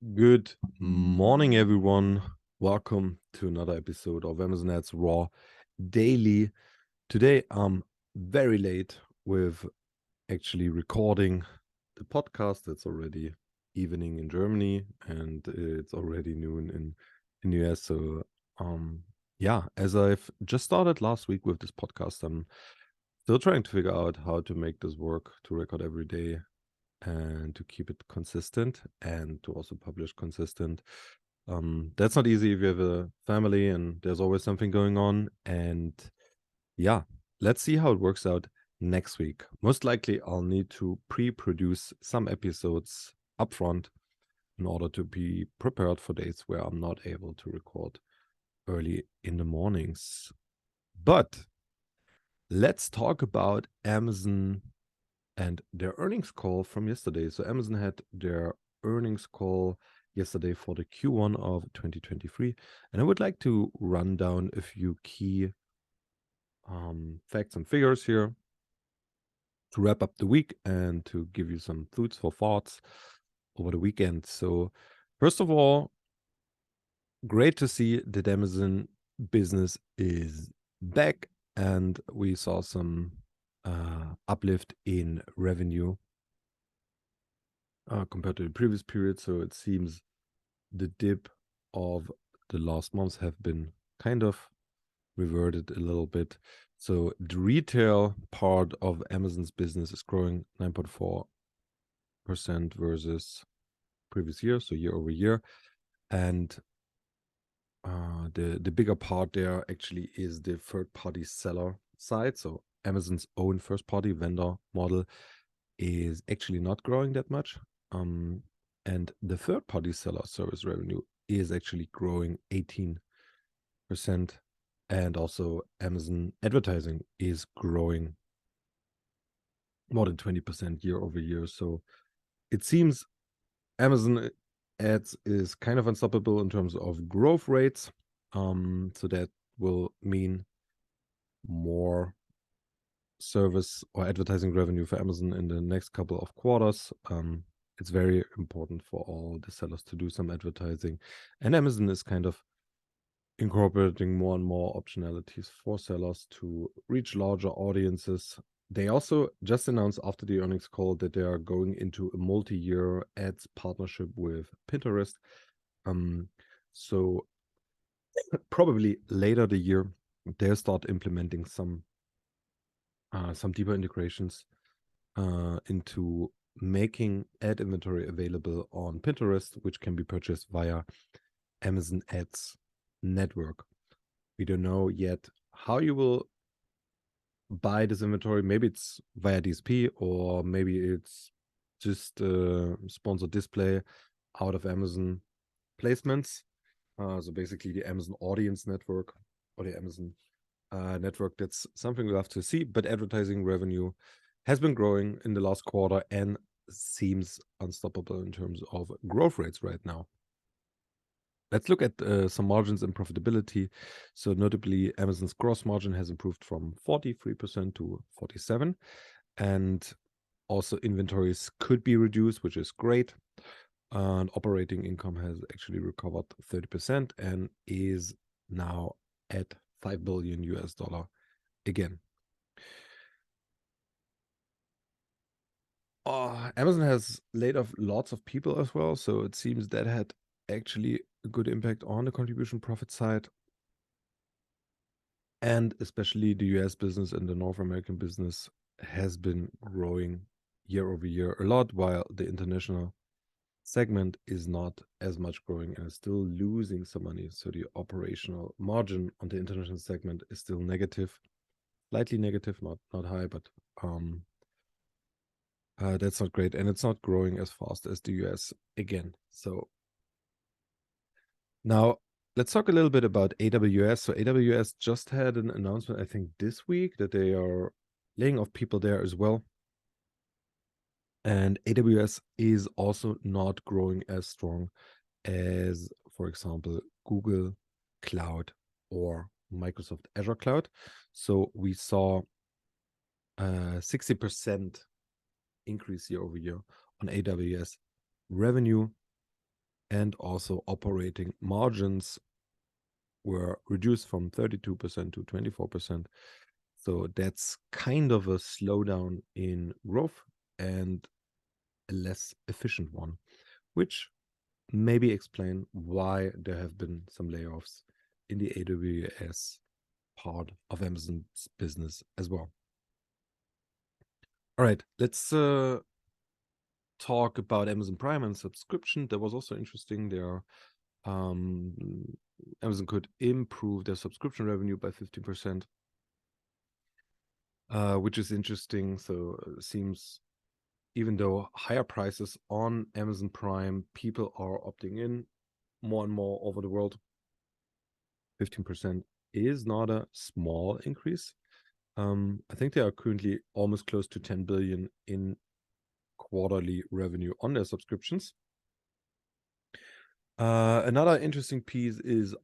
Good morning, everyone. Welcome to another episode of Amazon Ads Raw Daily. Today, I'm very late with actually recording the podcast. It's already evening in Germany and it's already noon in US. So, yeah, as I've just started last week with this podcast, I'm still trying to figure out how to make this work to record every day and to keep it consistent and to also publish consistent. That's not easy if you have a family and there's always something going on. And yeah, let's see how it works out next week. Most likely, I'll need to pre-produce some episodes upfront in order to be prepared for days where I'm not able to record early in the mornings. But let's talk about Amazon and their earnings call from yesterday. So Amazon had their earnings call yesterday for the Q1 of 2023. And I would like to run down a few key facts and figures here to wrap up the week and to give you some foods for thoughts over the weekend. So first of all, great to see that Amazon business is back and we saw some uplift in revenue compared to the previous period. So it seems the dip of the last months have been kind of reverted a little bit. So the retail part of Amazon's business is growing 9.4% versus previous year, so year over year. And the bigger part there actually is the third-party seller side. So Amazon's own first-party vendor model is actually not growing that much. And the third-party seller service revenue is actually growing 18%. And also Amazon advertising is growing more than 20% year over year. So it seems Amazon ads is kind of unstoppable in terms of growth rates. So that will mean more service or advertising revenue for Amazon in the next couple of quarters. It's very important for all the sellers to do some advertising. And Amazon is kind of incorporating more and more optionalities for sellers to reach larger audiences. They also just announced after the earnings call that they are going into a multi-year ads partnership with Pinterest. So probably later the year, they'll start implementing some deeper integrations into making ad inventory available on Pinterest, which can be purchased via Amazon Ads network. We don't know yet how you will buy this inventory. Maybe it's via DSP or maybe it's just sponsored display out of Amazon placements. So basically the Amazon Audience Network or the Amazon network. That's something we'll have to see. But advertising revenue has been growing in the last quarter and seems unstoppable in terms of growth rates right now. Let's look at some margins and profitability. So notably, Amazon's gross margin has improved from 43% to 47%. And also inventories could be reduced, which is great. And operating income has actually recovered 30% and is now at $5 billion again. Amazon has laid off lots of people as well. So it seems that had actually a good impact on the contribution profit side. And especially the US business and the North American business has been growing year over year a lot, while the international segment is not as much growing and is still losing some money. So the operational margin on the international segment is still negative, slightly negative, not high, but that's not great. And it's not growing as fast as the US again. So now let's talk a little bit about AWS. So AWS just had an announcement, I think, this week that they are laying off people there as well. And AWS is also not growing as strong as, for example, Google Cloud or Microsoft Azure Cloud. So we saw a 60% increase year over year on AWS revenue. and also operating margins were reduced from 32% to 24%. So that's kind of a slowdown in growth and a less efficient one, which maybe explain why there have been some layoffs in the AWS part of Amazon's business as well. All right, let's talk about Amazon Prime and subscription. That was also interesting. There, Amazon could improve their subscription revenue by 15%, which is interesting. So seems even though higher prices on Amazon Prime, people are opting in more and more over the world. 15% is not a small increase. I think they are currently almost close to 10 billion in quarterly revenue on their subscriptions. Another interesting piece is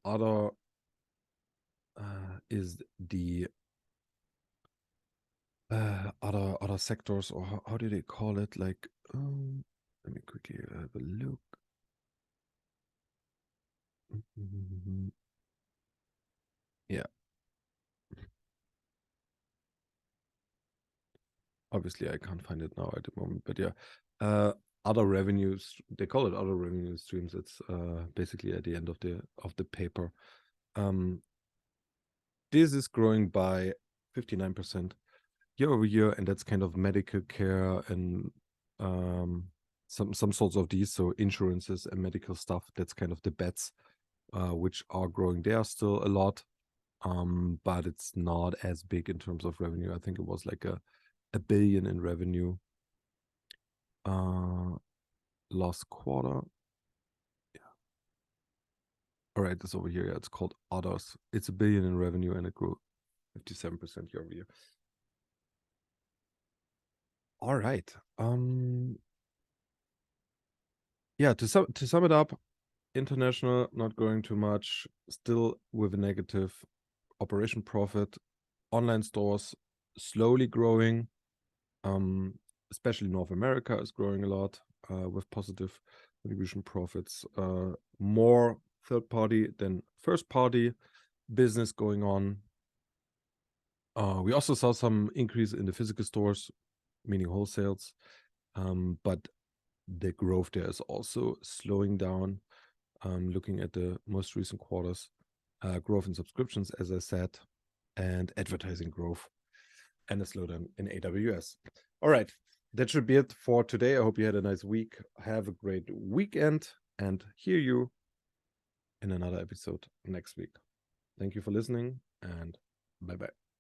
the other sectors, or how do they call it? Like, let me quickly have a look. Yeah. Obviously, I can't find it now at the moment, but yeah. Other revenues, they call it other revenue streams. It's basically at the end of the paper. This is growing by 59% year over year, and that's kind of medical care and some sorts of these, so insurances and medical stuff. That's kind of the bets which are growing there still a lot, but it's not as big in terms of revenue. I think it was like a billion in revenue last quarter. Yeah. All right, this over here. Yeah, it's called others. It's $1 billion in revenue, and it grew 57% year over year. All right. Yeah, to sum it up, international not growing too much, still with a negative operation profit. Online stores slowly growing, especially North America is growing a lot with positive contribution profits. More third party than first party business going on. We also saw some increase in the physical stores, meaning wholesales, but the growth there is also slowing down. Looking at the most recent quarters, growth in subscriptions, as I said, and advertising growth, and a slowdown in AWS. All right, that should be it for today. I hope you had a nice week. Have a great weekend, and hear you in another episode next week. Thank you for listening, and bye-bye.